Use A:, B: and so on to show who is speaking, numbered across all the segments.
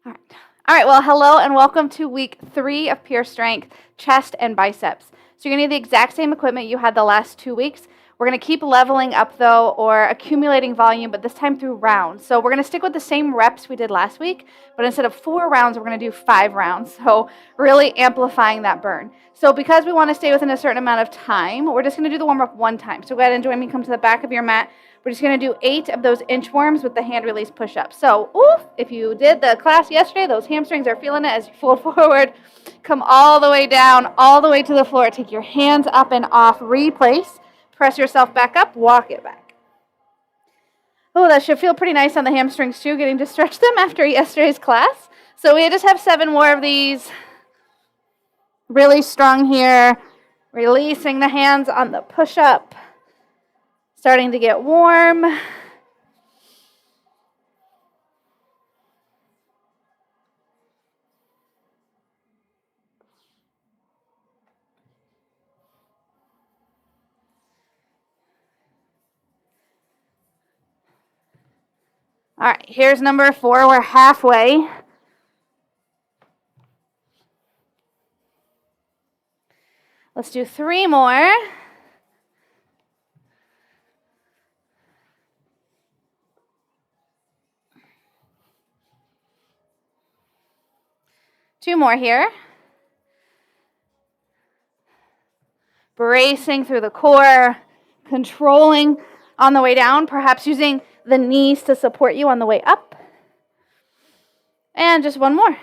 A: All right. All right, well, hello and welcome to week 3 of Pure Strength, chest and biceps. So you're going to need the exact same equipment you had the last 2 weeks. We're going to keep leveling up, though, or accumulating volume, but this time through rounds. So we're going to stick with the same reps we did last week, but instead of 4 rounds, we're going to do 5 rounds. So really amplifying that burn. So because we want to stay within a certain amount of time, we're just going to do the warm-up one time. So go ahead and join me, come to the back of your mat. We're just going to do 8 of those inchworms with the hand release push-ups. So, if you did the class yesterday, those hamstrings are feeling it as you fold forward. Come all the way down, all the way to the floor. Take your hands up and off, replace. Press yourself back up, walk it back. Oh, that should feel pretty nice on the hamstrings too, getting to stretch them after yesterday's class. So we just have 7 more of these. Really strong here. Releasing the hands on the push-up. Starting to get warm. All right, here's number 4. We're halfway. Let's do 3 more. Two more here. Bracing through the core, controlling on the way down, perhaps using the knees to support you on the way up. And just 1 more.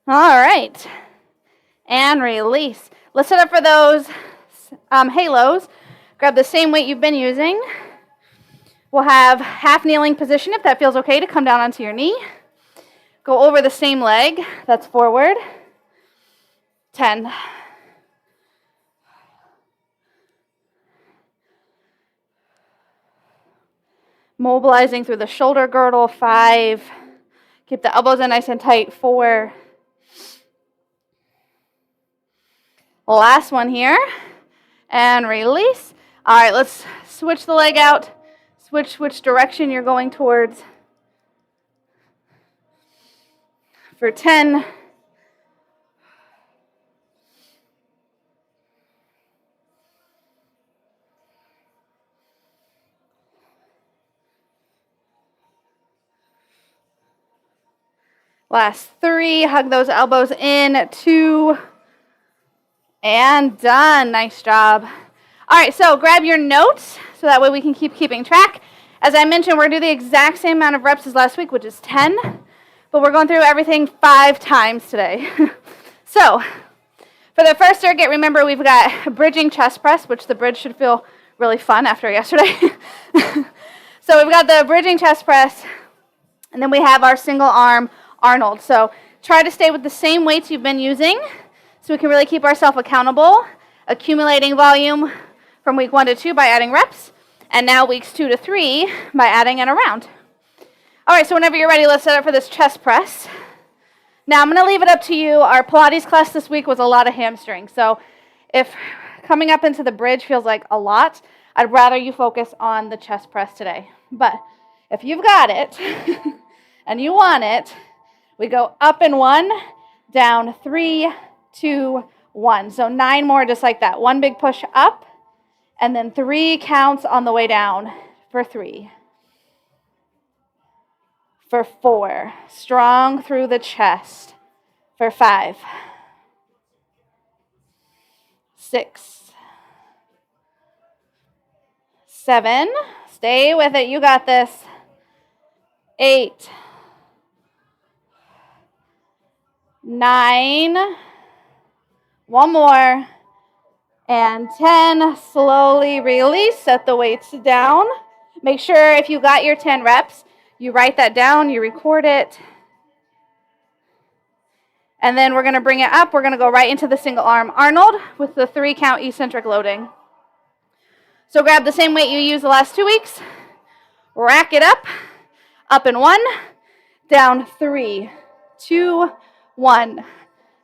A: All right. And release. Let's set up for those halos. Grab the same weight you've been using. We'll have half kneeling position if that feels okay to come down onto your knee. Go over the same leg. That's forward. 10. Mobilizing through the shoulder girdle. 5. Keep the elbows in nice and tight. 4. Last one here. And release. All right, let's switch the leg out. Switch which direction you're going towards. For 10. Last 3. Hug those elbows in. 2. And done. Nice job. All right, so grab your notes so that way we can keeping track. As I mentioned, we're going to do the exact same amount of reps as last week, which is 10. But we're going through everything 5 times today. So for the first circuit, remember we've got bridging chest press, which the bridge should feel really fun after yesterday. So we've got the bridging chest press, and then we have our single arm Arnold. So try to stay with the same weights you've been using so we can really keep ourselves accountable, accumulating volume from week 1 to 2 by adding reps, and now weeks 2 to 3 by adding in a round. All right, so whenever you're ready, let's set up for this chest press. Now I'm going to leave it up to you. Our Pilates class this week was a lot of hamstring. So if coming up into the bridge feels like a lot, I'd rather you focus on the chest press today. But if you've got it and you want it, we go up in 1, down 3, 2, 1. So 9 more just like that. 1 big push up, and then 3 counts on the way down for 3. For 4. Strong through the chest. For 5. 6. 7. Stay with it. You got this. 8. 9. 1 more. And 10. Slowly release. Set the weights down. Make sure if you got your 10 reps, you write that down, you record it. And then we're going to bring it up. We're going to go right into the single arm Arnold with the 3 count eccentric loading. So grab the same weight you used the last 2 weeks. Rack it up in 1, down 3, 2, 1,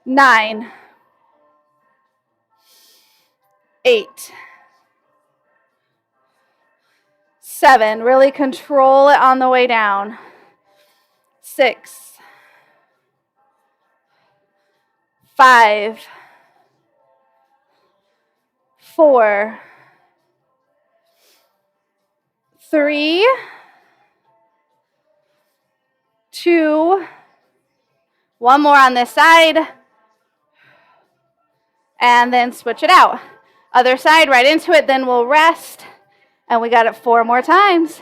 A: 9, 8, 7, really control it on the way down. 6, 5, 4, 3, 2, one more on this side, and then switch it out. Other side, right into it, then we'll rest, and we got it 4 more times.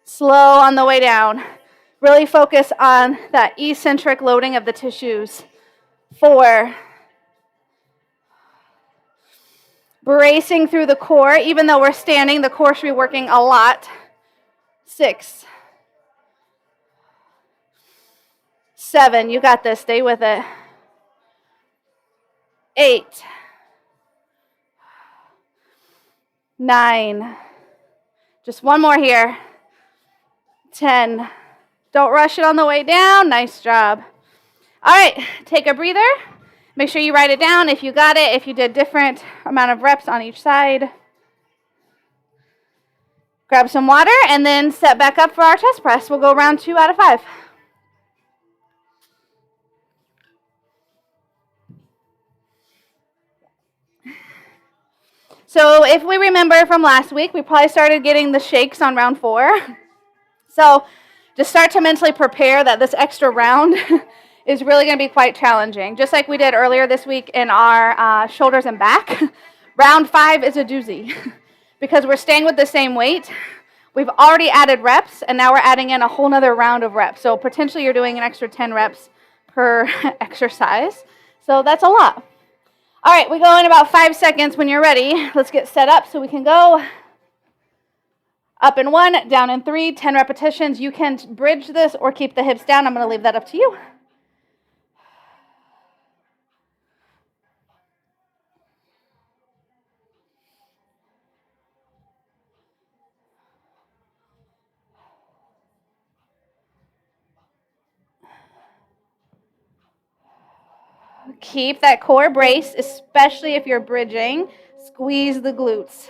A: Slow on the way down. Really focus on that eccentric loading of the tissues. 4, bracing through the core. Even though we're standing, the core should be working a lot. 6, 7, you got this, stay with it. 8, 9, just one more here. 10, don't rush it on the way down, nice job. All right, take a breather. Make sure you write it down if you got it, if you did different amount of reps on each side. Grab some water and then set back up for our chest press. We'll go round 2 out of 5. So if we remember from last week, we probably started getting the shakes on round 4. So just start to mentally prepare that this extra round is really going to be quite challenging. Just like we did earlier this week in our shoulders and back, round 5 is a doozy because we're staying with the same weight. We've already added reps, and now we're adding in a whole nother round of reps. So potentially you're doing an extra 10 reps per exercise. So that's a lot. All right, we go in about 5 seconds when you're ready. Let's get set up so we can go. Up in 1, down in 3, 10 repetitions. You can bridge this or keep the hips down. I'm going to leave that up to you. Keep that core brace, especially if you're bridging. Squeeze the glutes.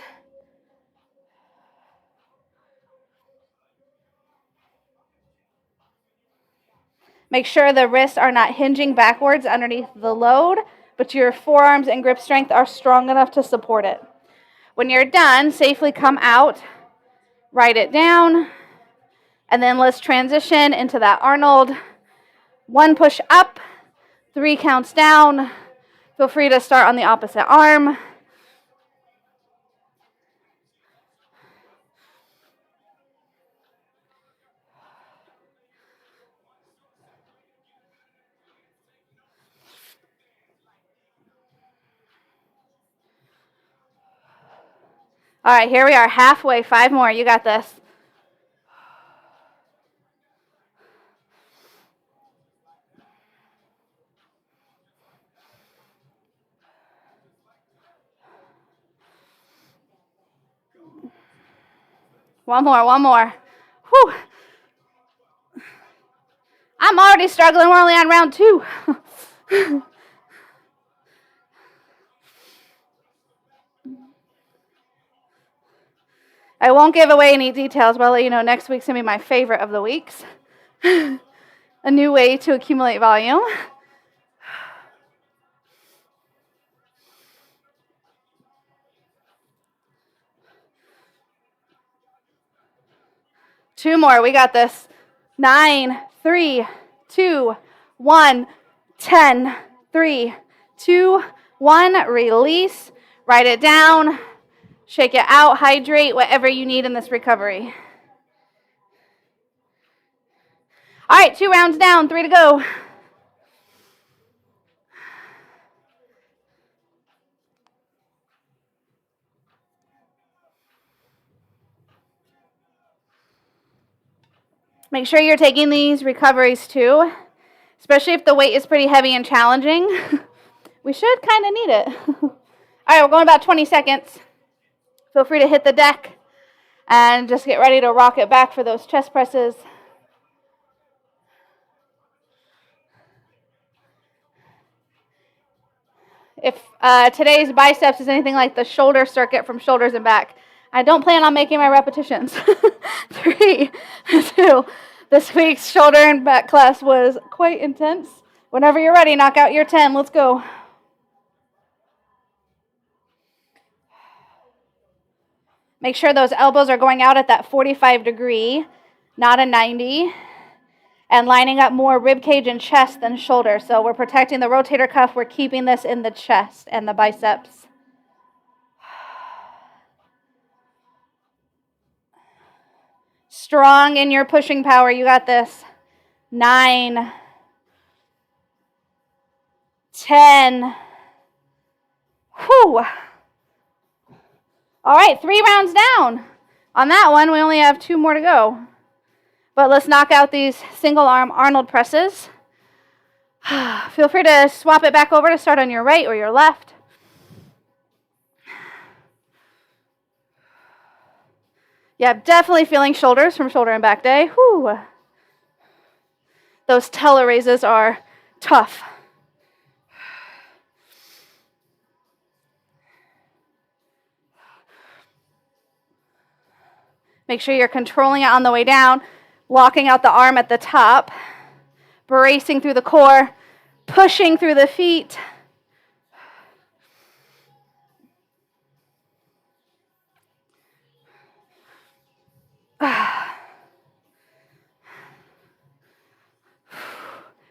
A: Make sure the wrists are not hinging backwards underneath the load, but your forearms and grip strength are strong enough to support it. When you're done, safely come out, write it down, and then let's transition into that Arnold. 1 push up, 3 counts down. Feel free to start on the opposite arm. All right, here we are, halfway, 5 more. You got this. One more. Whew. I'm already struggling. We're only on round 2. I won't give away any details, but I'll let you know next week's going to be my favorite of the weeks. A new way to accumulate volume. Two more. We got this. 9, 3, 2, 1, 10, 3, 2, 1. Release. Write it down. Shake it out. Hydrate. Whatever you need in this recovery. All right, 2 rounds down. 3 to go. Make sure you're taking these recoveries too, especially if the weight is pretty heavy and challenging. We should kind of need it. All right, we're going about 20 seconds. Feel free to hit the deck and just get ready to rock it back for those chest presses. if today's biceps is anything like the shoulder circuit from shoulders and back. I don't plan on making my repetitions. 3, 2. This week's shoulder and back class was quite intense. Whenever you're ready, knock out your 10. Let's go. Make sure those elbows are going out at that 45 degree, not a 90. And lining up more rib cage and chest than shoulder. So we're protecting the rotator cuff. We're keeping this in the chest and the biceps. Strong in your pushing power. You got this. 9, 10. Whew. All right, 3 rounds down. On that one, we only have 2 more to go. But let's knock out these single arm Arnold presses. Feel free to swap it back over to start on your right or your left. Yeah, definitely feeling shoulders from shoulder and back day. Whew. Those teleraises are tough. Make sure you're controlling it on the way down, locking out the arm at the top, bracing through the core, pushing through the feet.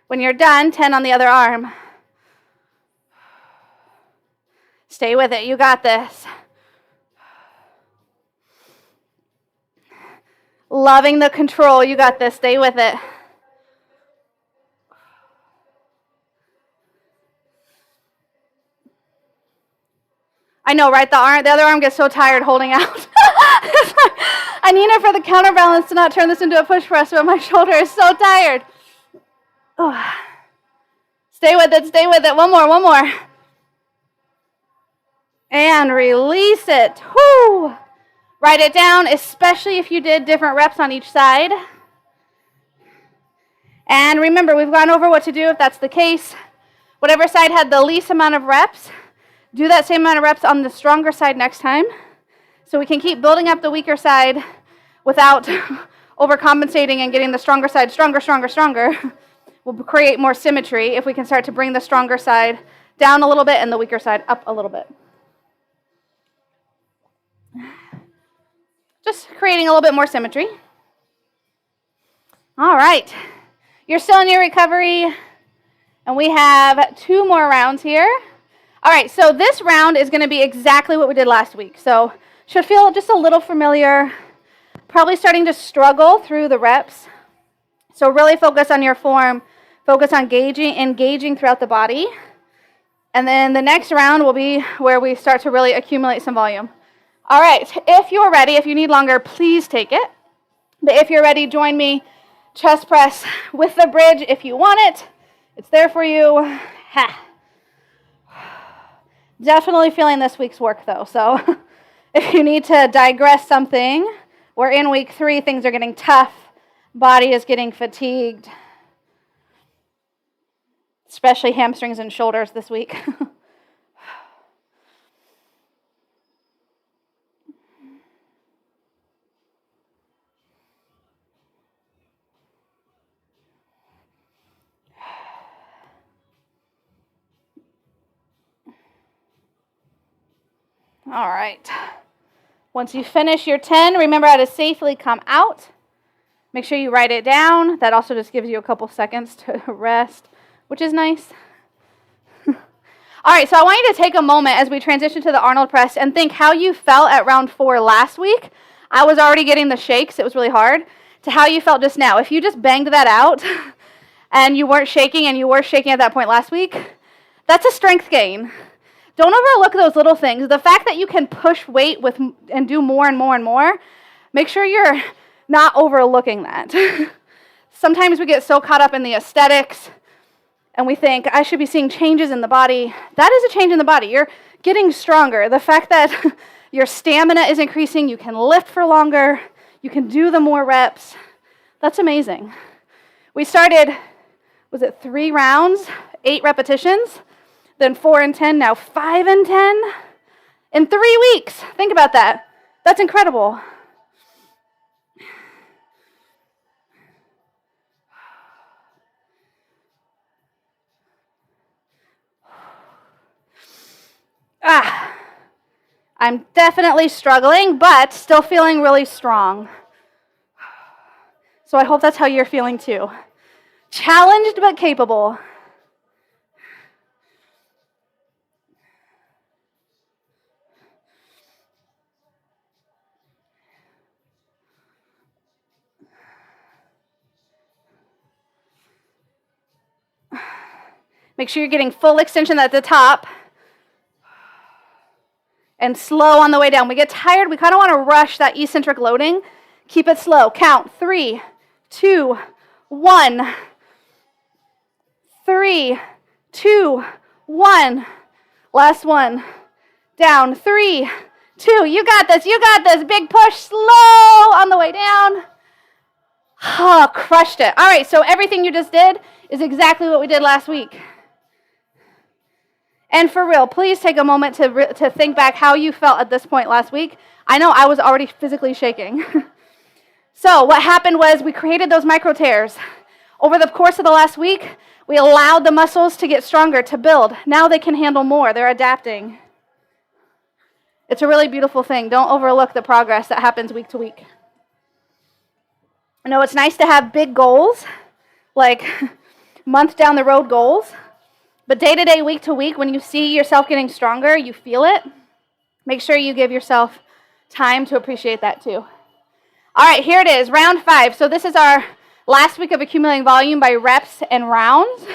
A: When you're done, 10 on the other arm. Stay with it. You got this. Loving the control. You got this. Stay with it. I know, right? The other arm gets so tired holding out. I need it for the counterbalance to not turn this into a push press, but my shoulder is so tired. Oh. Stay with it. Stay with it. One more. And release it. Whoo! Write it down, especially if you did different reps on each side. And remember, we've gone over what to do if that's the case. Whatever side had the least amount of reps, do that same amount of reps on the stronger side next time. So we can keep building up the weaker side without overcompensating and getting the stronger side stronger. We'll create more symmetry if we can start to bring the stronger side down a little bit and the weaker side up a little bit. Just creating a little bit more symmetry. All right. You're still in your recovery, and we have 2 more rounds here. All right, so this round is going to be exactly what we did last week. So should feel just a little familiar, probably starting to struggle through the reps. So really focus on your form, focus on engaging throughout the body. And then the next round will be where we start to really accumulate some volume. All right, if you're ready, if you need longer, please take it. But if you're ready, join me. Chest press with the bridge if you want it. It's there for you. Ha. Definitely feeling this week's work, though. So if you need to digress something, we're in week 3. Things are getting tough. Body is getting fatigued. Especially hamstrings and shoulders this week. All right. Once you finish your 10, remember how to safely come out. Make sure you write it down. That also just gives you a couple seconds to rest, which is nice. All right, so I want you to take a moment as we transition to the Arnold press and think how you felt at round 4 last week. I was already getting the shakes. It was really hard. To how you felt just now. If you just banged that out and you weren't shaking and you were shaking at that point last week, that's a strength gain. Don't overlook those little things. The fact that you can push weight and do more and more and more, make sure you're not overlooking that. Sometimes we get so caught up in the aesthetics and we think, I should be seeing changes in the body. That is a change in the body. You're getting stronger. The fact that your stamina is increasing, you can lift for longer, you can do the more reps. That's amazing. We started, was it 3 rounds, 8 repetitions? then 4 and 10, now 5 and 10 in 3 weeks. Think about that. That's incredible. I'm definitely struggling, but still feeling really strong. So I hope that's how you're feeling too. Challenged but capable. Make sure you're getting full extension at the top. And slow on the way down. We get tired, we kind of want to rush that eccentric loading. Keep it slow. Count 3, 2, 1. 3, 2, 1. Last one. Down. 3, 2. You got this. You got this. Big push. Slow on the way down. Oh, crushed it. All right, so everything you just did is exactly what we did last week. And for real, please take a moment to think back how you felt at this point last week. I know I was already physically shaking. So what happened was we created those micro tears. Over the course of the last week, we allowed the muscles to get stronger, to build. Now they can handle more. They're adapting. It's a really beautiful thing. Don't overlook the progress that happens week to week. I know it's nice to have big goals, like month down the road goals. But day to day, week to week, when you see yourself getting stronger, you feel it. Make sure you give yourself time to appreciate that too. All right, here it is, round 5. So this is our last week of accumulating volume by reps and rounds.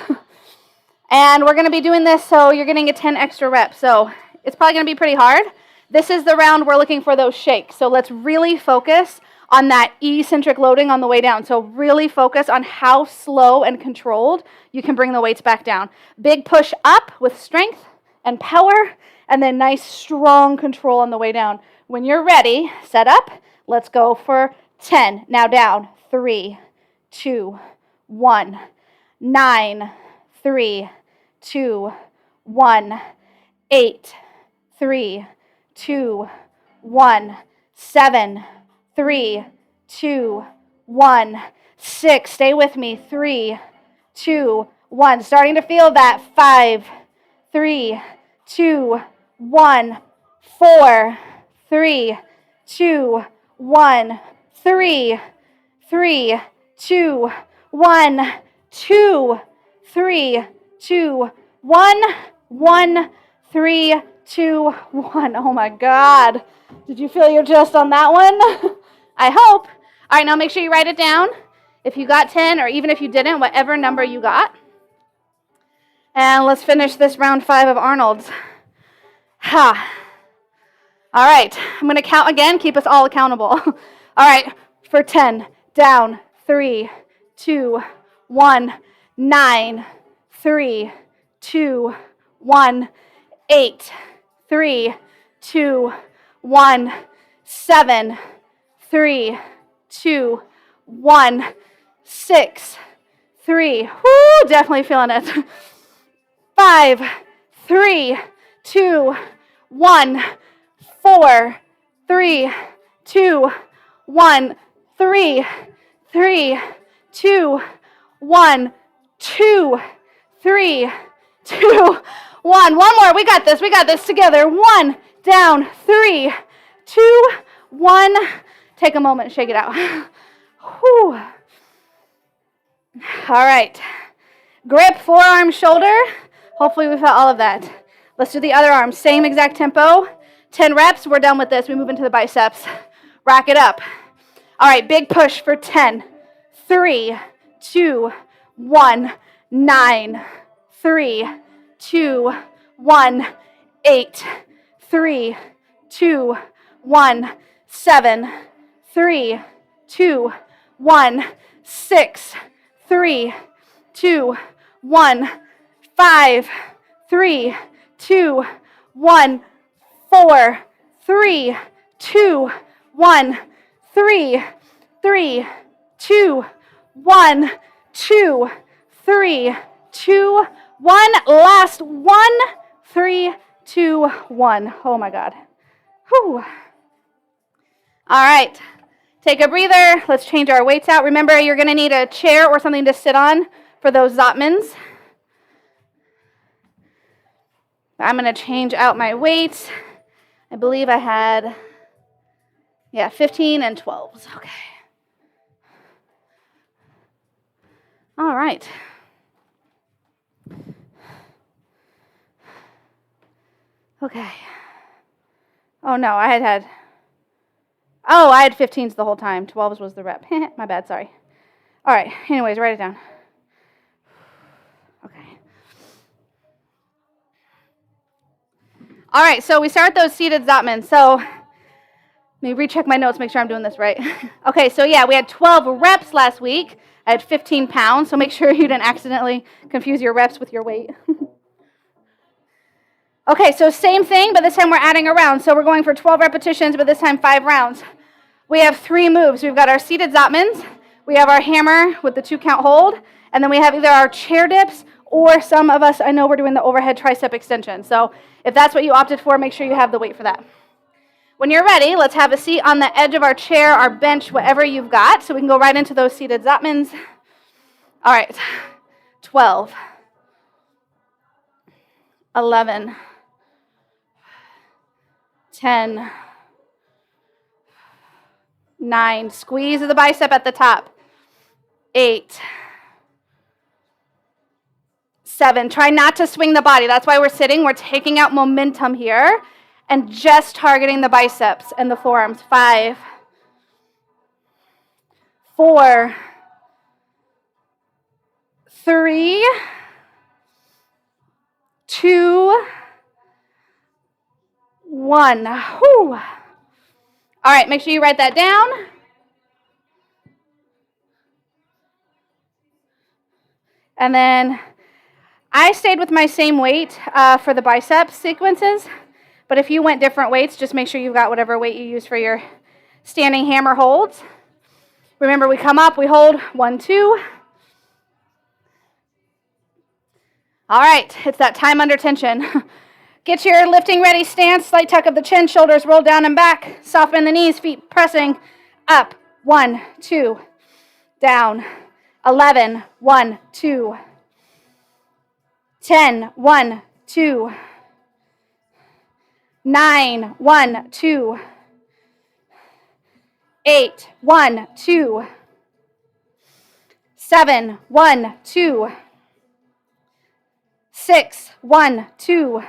A: And we're going to be doing this so you're getting a 10 extra reps. So it's probably going to be pretty hard. This is the round we're looking for those shakes. So let's really focus on that eccentric loading on the way down. So really focus on how slow and controlled you can bring the weights back down. Big push up with strength and power, and then nice strong control on the way down. When you're ready, set up. Let's go for 10. Now down. 3, 2, 1. 9, 3, 2, 1. 8, 3, 2, 1. 7, 3, 2, 1. 6, stay with me. 3, 2, 1. Starting to feel that. 5, 3, 2, 1. 4, 3, 2, 1. 3, 3, 2, 1. 2, 3, 2, 1. 1, 3, 2, 1. Oh my God. Did you feel your chest on that one? I hope. All right, now make sure you write it down. If you got 10, or even if you didn't, whatever number you got. And let's finish this round 5 of Arnold's. Ha. All right, I'm going to count again. Keep us all accountable. All right, for 10, down. 3, 2, 1. 9, 3, 2, 1. 8, 3, 2, 1. 7, 3, 2, 1. 6, 3. Whoo, definitely feeling it. 5, 3, 2, 1. 4, 3, 2, 1. 3, 3, 2, 1. 2, 3, 2, 1. One more. We got this. We got this together. 1, down. 3, 2, 1. Take a moment and shake it out. Whew. All right. Grip, forearm, shoulder. Hopefully we felt all of that. Let's do the other arm. Same exact tempo. 10 reps. We're done with this. We move into the biceps. Rack it up. All right. Big push for 10. 3, 2, 1. 9, 3, 2, 1. 8, 3, 2, 1. 7, 3, 2, 1. 6, 3, 2, 1. 5, 3, 2, 1. 4, 3, 2, 1. 3, 3, 2, 1. 2, 3, 2, One last one. 3, 2, 1. Oh my God. Whew. All right. Take a breather. Let's change our weights out. Remember, you're going to need a chair or something to sit on for those Zotmans. I'm going to change out my weights. I believe I had, 15 and 12s. Okay. All right. Okay. Oh, no, I had 15s the whole time. 12s was the rep. My bad, sorry. All right, anyways, write it down. Okay. All right, so we start those seated Zotmans. So let me recheck my notes, make sure I'm doing this right. Okay, so yeah, we had 12 reps last week. I had 15 pounds, so make sure you didn't accidentally confuse your reps with your weight. Okay, so same thing, but this time we're adding a round. So we're going for 12 repetitions, but this time 5 rounds. We have 3 moves. We've got our seated Zotmans, we have our hammer with the 2 count hold, and then we have either our chair dips or some of us, I know we're doing the overhead tricep extension. So if that's what you opted for, make sure you have the weight for that. When you're ready, let's have a seat on the edge of our chair, our bench, whatever you've got, so we can go right into those seated Zotmans. All right, 12, 11, 10, 9, squeeze the bicep at the top, 8, 7, try not to swing the body. That's why we're sitting. We're taking out momentum here and just targeting the biceps and the forearms. 5, 4, 3, 2, 1. Whew. All right, make sure you write that down. And then I stayed with my same weight for the bicep sequences, but if you went different weights, just make sure you've got whatever weight you use for your standing hammer holds. Remember, we come up, we hold, 1, 2. All right, it's that time under tension. Get your lifting ready stance, slight tuck of the chin, shoulders roll down and back, soften the knees, feet pressing up, 1, 2, down, 11, 1, 2, 10, 1, 2, 9, 1, 2, 8, 1, 2, 7, 1, 2, 6, 1, 2,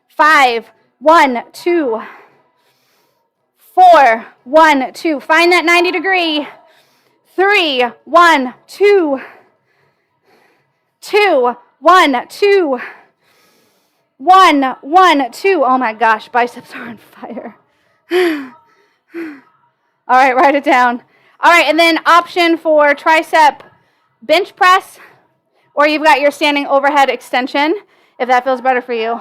A: 5, 1, 2, 4, 1, 2. Find that 90 degree. 3, 1, 2, 2, 1, 2, 1, 1, 2. Oh my gosh, biceps are on fire. All right, write it down. All right, and then option for tricep bench press, or you've got your standing overhead extension, if that feels better for you.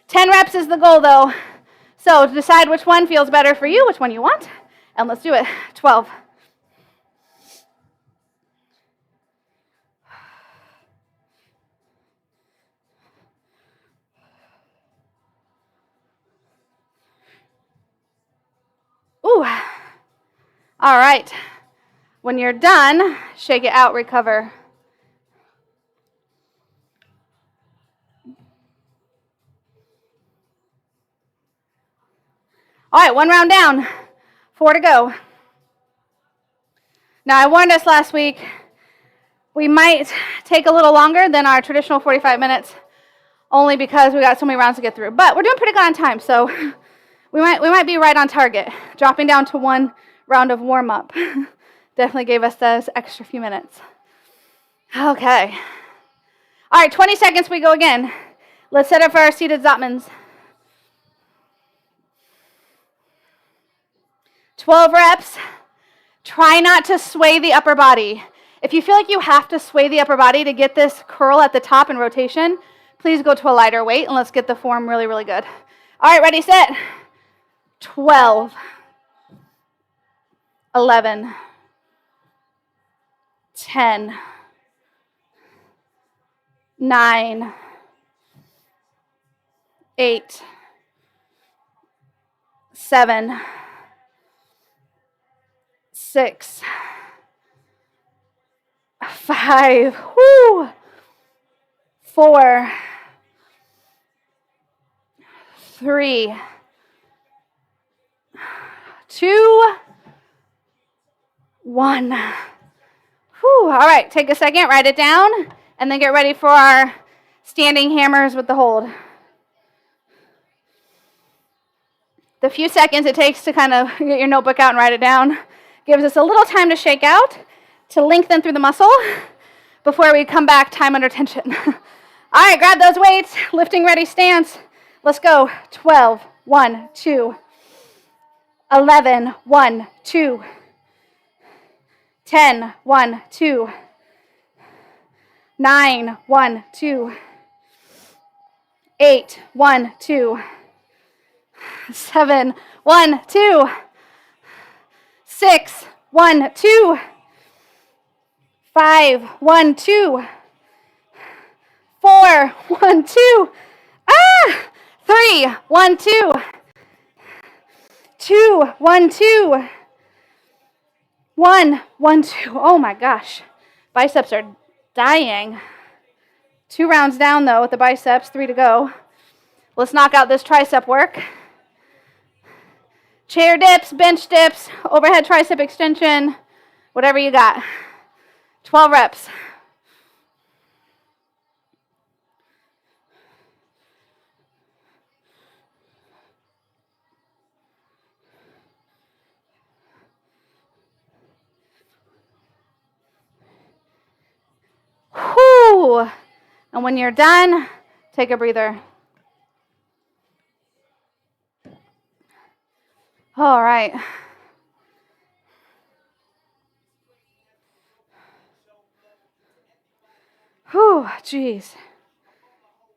A: 10 reps is the goal, though. So decide which one feels better for you, which one you want, and let's do it. 12. Ooh. All right. When you're done, shake it out, recover. All right, 1 round down, 4 to go. Now, I warned us last week, we might take a little longer than our traditional 45 minutes, only because we got so many rounds to get through. But we're doing pretty good on time, so we might be right on target. Dropping down to 1 round of warm-up definitely gave us those extra few minutes. Okay. All right, 20 seconds, we go again. Let's set up for our seated Zotmans. 12 reps. Try not to sway the upper body. If you feel like you have to sway the upper body to get this curl at the top and rotation, please go to a lighter weight and let's get the form really, really good. All right, ready, set. 12, 11, 10, 9, 8, 7, 6, 5, 4, 3, 2, 1. All right, take a second, write it down, and then get ready for our standing hammers with the hold. The few seconds it takes to kind of get your notebook out and write it down gives us a little time to shake out, to lengthen through the muscle before we come back time under tension. All right, grab those weights, lifting ready stance. Let's go. 12, 1, 2. 11, 1, 2. 10, 1, 2. 9, 1, 2. 8, 1, 2. 7, 1, 2. 6, 1, 2. 5, 1, 2. 4, 1, 2. 3, 1, 2. 2, 1, 2. 1, 1, 2. Oh my gosh. Biceps are dying. 2 rounds down though with the biceps, 3 to go. Let's knock out this tricep work. Chair dips, bench dips, overhead tricep extension, whatever you got. 12 reps. Whew. And when you're done, take a breather. All right. Whew, geez.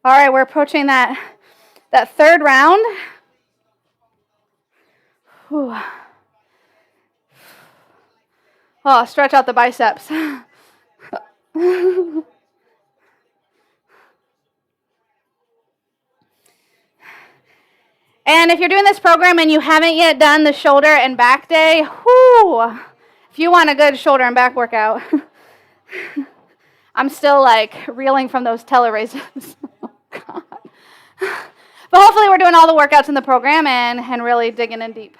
A: All right, we're approaching that third round. Whew. Oh, stretch out the biceps. And if you're doing this program and you haven't yet done the shoulder and back day, if you want a good shoulder and back workout, I'm still like reeling from those teleraises. Oh, God. But hopefully we're doing all the workouts in the program and really digging in deep.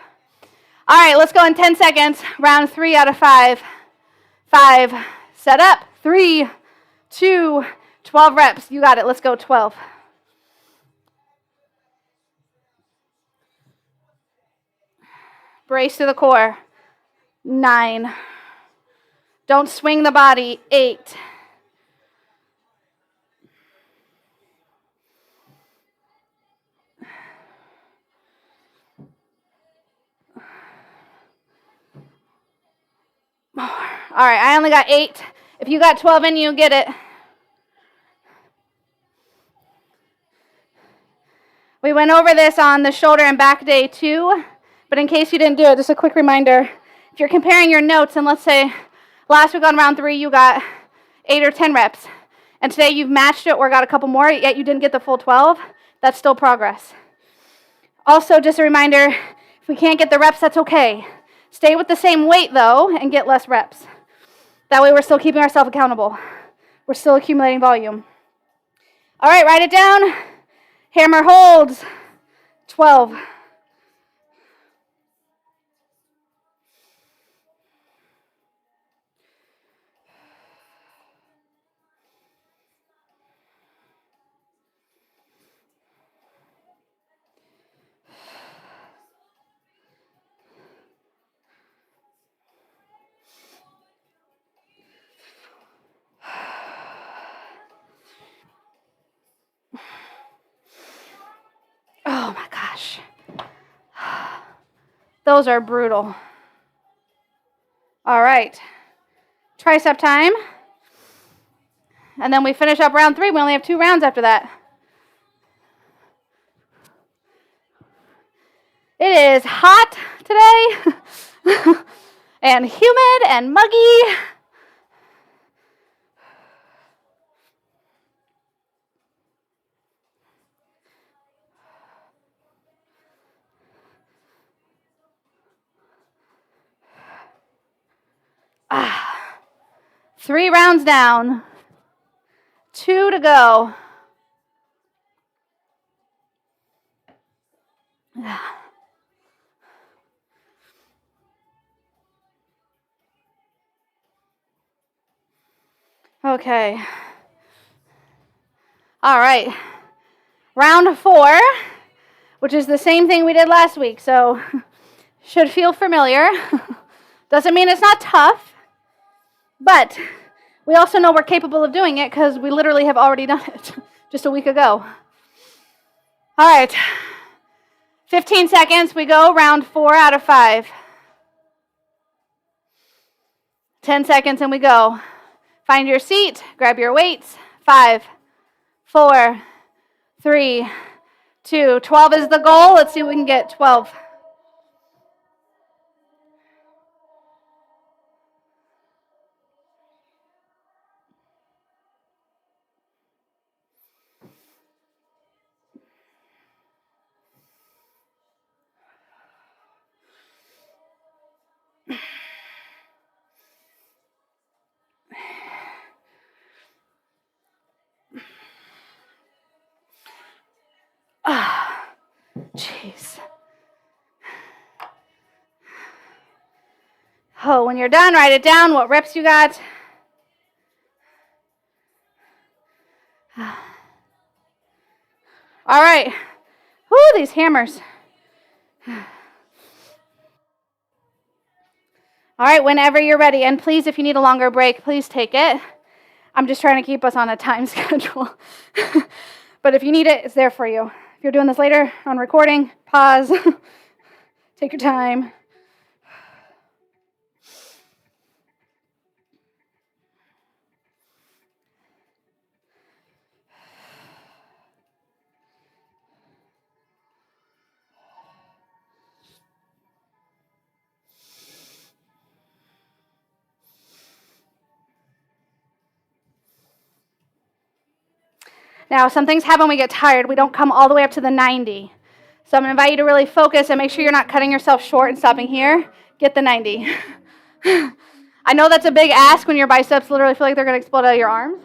A: All right, let's go in 10 seconds. Round 3 out of 5. 5, set up. 3, 2, 12 reps. You got it. Let's go 12. Brace to the core. 9. Don't swing the body. 8. All right, I only got 8. If you got 12 in you, get it. We went over this on the shoulder and back day too, but in case you didn't do it, just a quick reminder. If you're comparing your notes, and let's say last week on round 3 you got 8 or 10 reps, and today you've matched it or got a couple more, yet you didn't get the full 12, that's still progress. Also, just a reminder, if we can't get the reps, that's okay. Stay with the same weight though, and get less reps. That way we're still keeping ourselves accountable. We're still accumulating volume. All right, write it down. Hammer holds. 12. Oh my gosh. Those are brutal. All right. Tricep time. And then we finish up round 3. We only have 2 rounds after that. It is hot today and humid and muggy. 3 rounds down. 2 to go. Okay. All right. Round 4, which is the same thing we did last week, so should feel familiar. Doesn't mean it's not tough, but we also know we're capable of doing it because we literally have already done it just a week ago. All right. 15 seconds. We go round 4 out of 5. 10 seconds and we go. Find your seat. Grab your weights. 5, 4, 3, 2. 12 is the goal. Let's see what we can get. 12. Jeez. Oh, when you're done, write it down, what reps you got. All right. Whoo, these hammers. All right, whenever you're ready. And please, if you need a longer break, please take it. I'm just trying to keep us on a time schedule. But if you need it, it's there for you. If you're doing this later on recording, pause. Take your time. Now, some things happen when we get tired. We don't come all the way up to the 90. So I'm going to invite you to really focus and make sure you're not cutting yourself short and stopping here. Get the 90. I know that's a big ask when your biceps literally feel like they're going to explode out of your arms.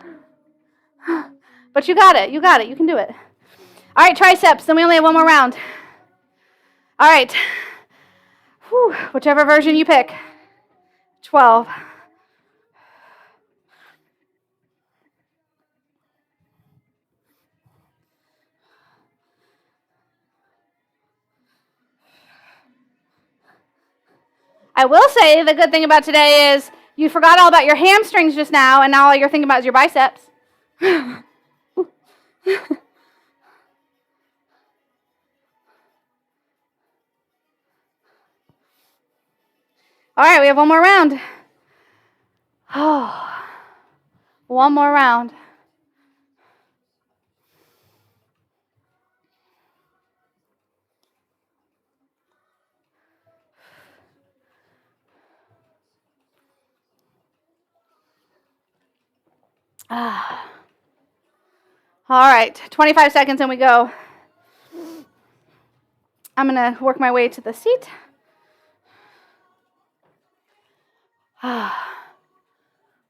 A: But you got it. You got it. You can do it. All right, triceps. Then we only have one more round. All right. Whew. Whichever version you pick. 12. I will say the good thing about today is you forgot all about your hamstrings just now, and now all you're thinking about is your biceps. All right, we have one more round. Oh, one more round. All right, 25 seconds and we go. I'm going to work my way to the seat.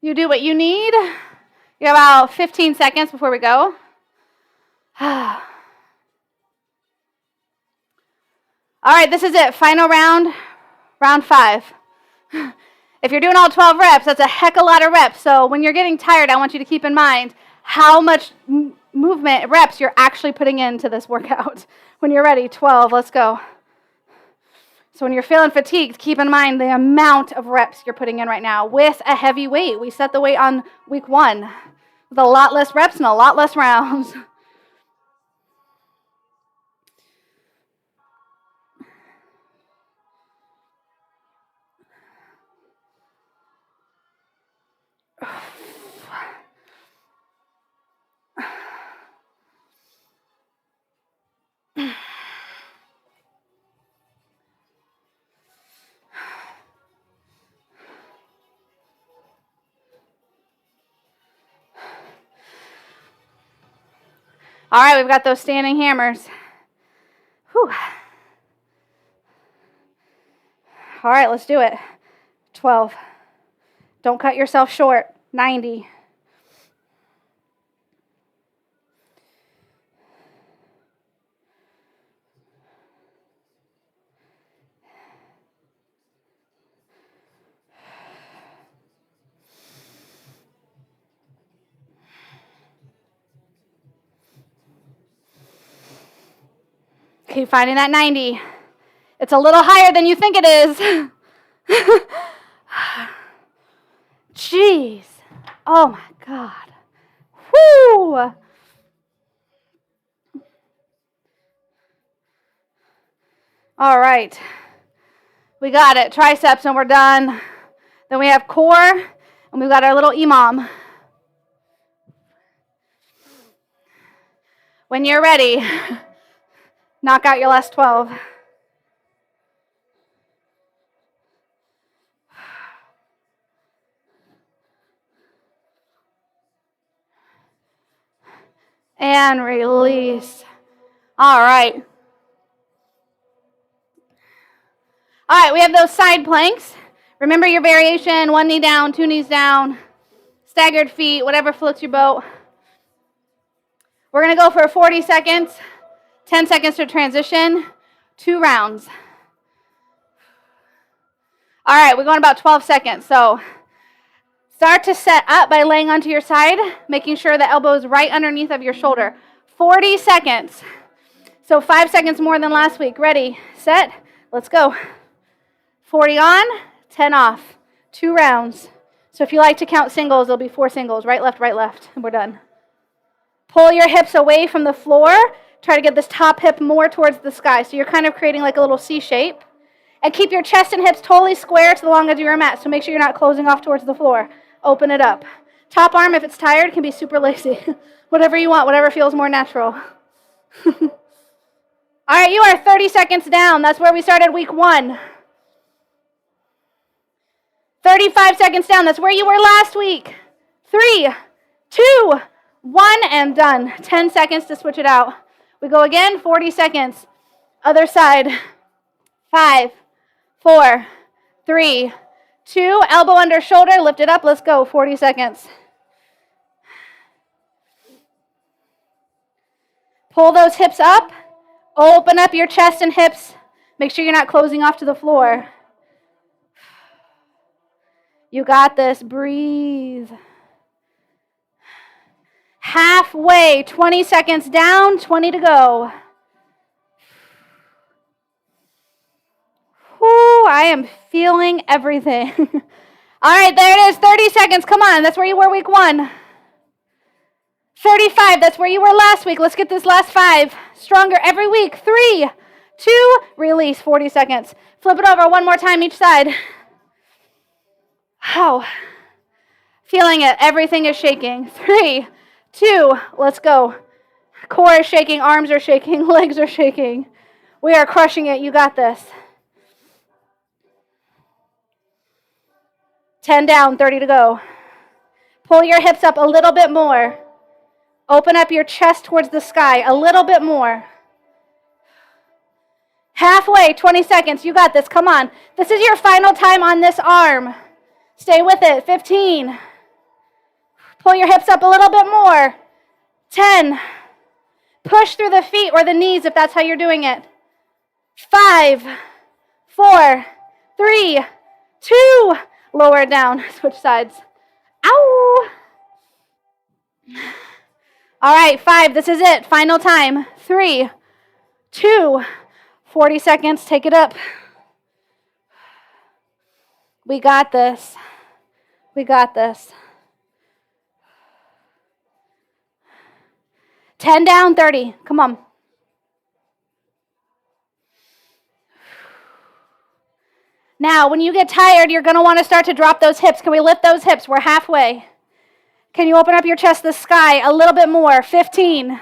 A: You do what you need. You have about 15 seconds before we go. All right, this is it. Final round, round 5. If you're doing all 12 reps, that's a heck of a lot of reps. So when you're getting tired, I want you to keep in mind how much movement reps you're actually putting into this workout. When you're ready, 12, let's go. So when you're feeling fatigued, keep in mind the amount of reps you're putting in right now with a heavy weight. We set the weight on week 1 with a lot less reps and a lot less rounds. All right, we've got those standing hammers. Whew. All right, let's do it. 12. Don't cut yourself short. 90. Keep finding that 90. It's a little higher than you think it is. Jeez. Oh my God. Whoo. All right. We got it. Triceps and we're done. Then we have core and we've got our little EMOM. When you're ready, knock out your last 12. And release. All right. All right, we have those side planks. Remember your variation, 1 knee down, 2 knees down, staggered feet, whatever floats your boat. We're going to go for 40 seconds, 10 seconds to transition, 2 rounds. All right, we're going about 12 seconds. So start to set up by laying onto your side, making sure the elbow is right underneath of your shoulder. 40 seconds. So 5 seconds more than last week. Ready, set, let's go. 40 on, 10 off. 2 rounds. So if you like to count singles, there'll be 4 singles. Right, left, and we're done. Pull your hips away from the floor. Try to get this top hip more towards the sky. So you're kind of creating like a little C shape. And keep your chest and hips totally square to the long edge of your mat. So make sure you're not closing off towards the floor. Open it up. Top arm, if it's tired, can be super lazy. Whatever you want, whatever feels more natural. All right, you are 30 seconds down. That's where we started week 1. 35 seconds down. That's where you were last week. 3, 2, 1, and done. 10 seconds to switch it out. We go again, 40 seconds. Other side. 5, 4, 3, 2, elbow under shoulder, lift it up, let's go, 40 seconds. Pull those hips up, open up your chest and hips, make sure you're not closing off to the floor. You got this, breathe. Halfway, 20 seconds down, 20 to go. Whoo, I am feeling everything. All right, there it is, 30 seconds. Come on, that's where you were week 1. 35, that's where you were last week. Let's get this last 5 stronger every week. 3, 2, release, 40 seconds. Flip it over one more time each side. Wow. Feeling it, everything is shaking. 3, 2, let's go. Core is shaking, arms are shaking, legs are shaking. We are crushing it, you got this. 10 down, 30 to go. Pull your hips up a little bit more. Open up your chest towards the sky a little bit more. Halfway, 20 seconds. You got this. Come on. This is your final time on this arm. Stay with it. 15. Pull your hips up a little bit more. 10. Push through the feet or the knees if that's how you're doing it. 5, 4, 3, 2. Lower it down. Switch sides. Ow! All right, 5. This is it. Final time. 3, 2, 40 seconds. Take it up. We got this. We got this. 10 down, 30. Come on. Now, when you get tired, you're going to want to start to drop those hips. Can we lift those hips? We're halfway. Can you open up your chest to the sky a little bit more? 15.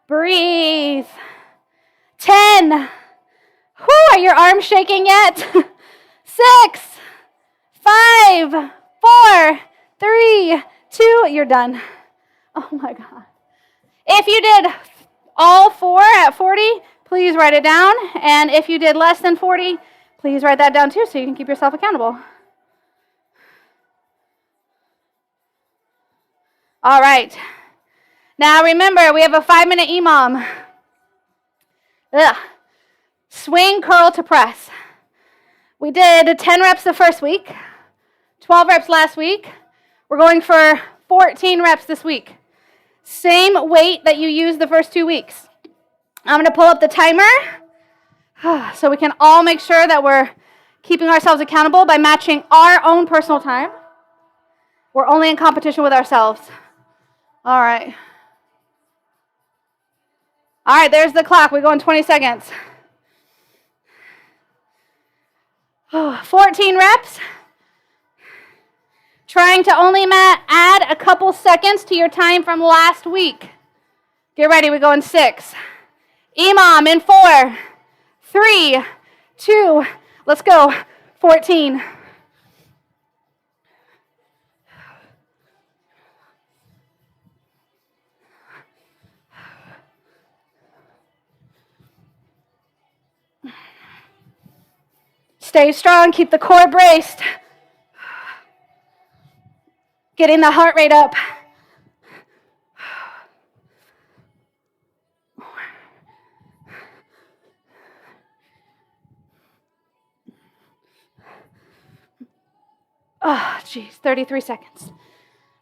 A: Breathe. 10. Whew, are your arms shaking yet? 6, 5, 4, 3, 2. You're done. Oh my God. If you did all 4 at 40, please write it down. And if you did less than 40, please write that down too so you can keep yourself accountable. All right. Now remember, we have a 5-minute EMOM. Swing, curl to press. We did 10 reps the first week, 12 reps last week. We're going for 14 reps this week. Same weight that you used the first 2 weeks. I'm going to pull up the timer so we can all make sure that we're keeping ourselves accountable by matching our own personal time. We're only in competition with ourselves. All right. All right, there's the clock. We go in 20 seconds. 14 reps. Trying to only add a couple seconds to your time from last week. Get ready, we go in 6. EMOM in 4, 3, 2, let's go. 14. Stay strong, keep the core braced. Getting the heart rate up. Oh, geez, 33 seconds.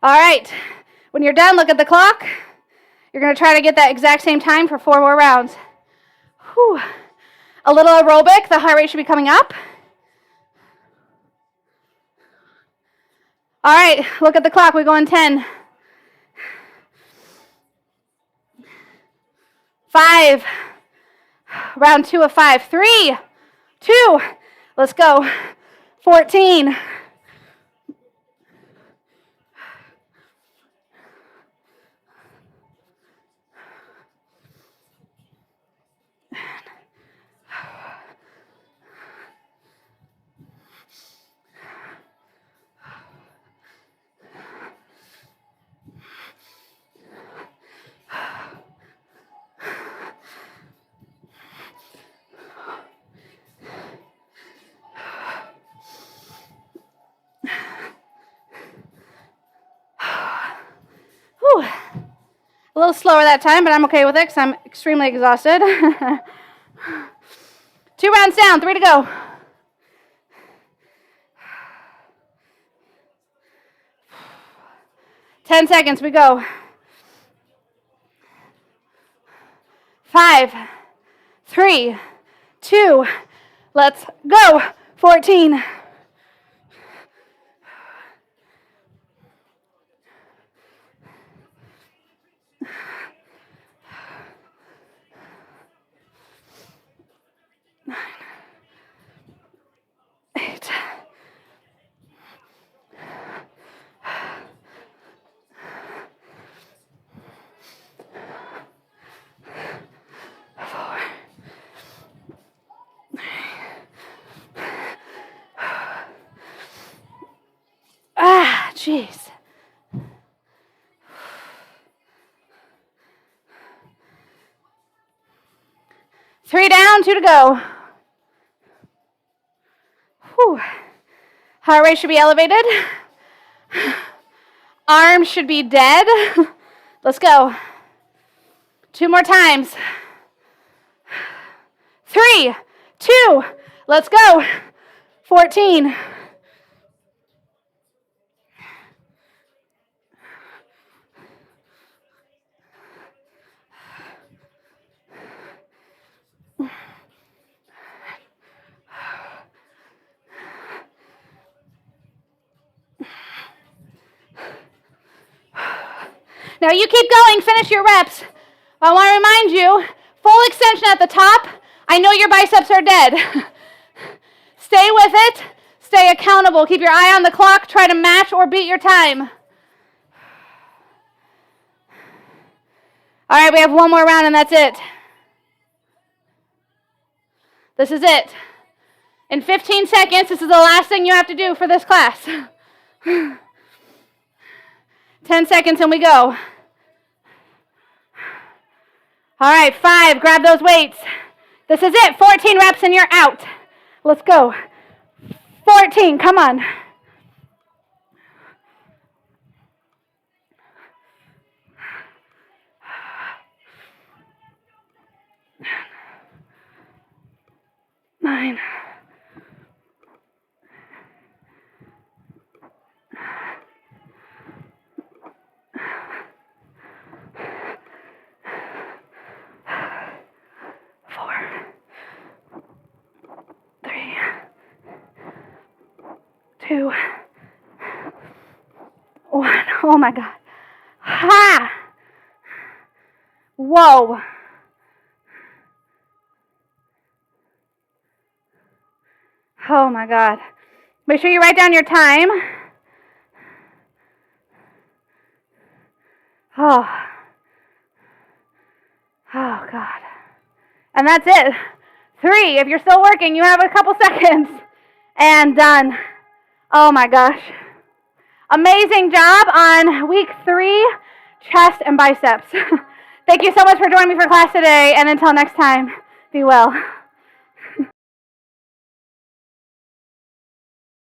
A: All right, when you're done, look at the clock. You're gonna try to get that exact same time for 4 more rounds. Whew. A little aerobic, the heart rate should be coming up. All right, look at the clock, we go in 10. 5, round 2 of 5, 3, 2, let's go. 14. Whew. A little slower that time, but I'm okay with it because I'm extremely exhausted. 2 rounds down, 3 to go. Ten seconds, we go. 5, 3, 2, let's go. 14. Jeez. Three down, 2 to go. Whew. Heart rate should be elevated. Arms should be dead. Let's go. 2 more times. 3, 2, let's go. 14. Now you keep going, finish your reps. I want to remind you, full extension at the top. I know your biceps are dead. Stay with it, stay accountable. Keep your eye on the clock, try to match or beat your time. All right, we have 1 more round and that's it. This is it. In 15 seconds, this is the last thing you have to do for this class. 10 seconds and we go. All right, 5, grab those weights. This is it, 14 reps and you're out. Let's go. 14, come on. 9. 4, 3, 2, 1. Oh my God. Ha! Whoa. Oh my God. Make sure you write down your time. Oh. Oh God. And that's it. 3. If you're still working, you have a couple seconds. And done. Oh my gosh. Amazing job on week 3, chest and biceps. Thank you so much for joining me for class today. And until next time, be well.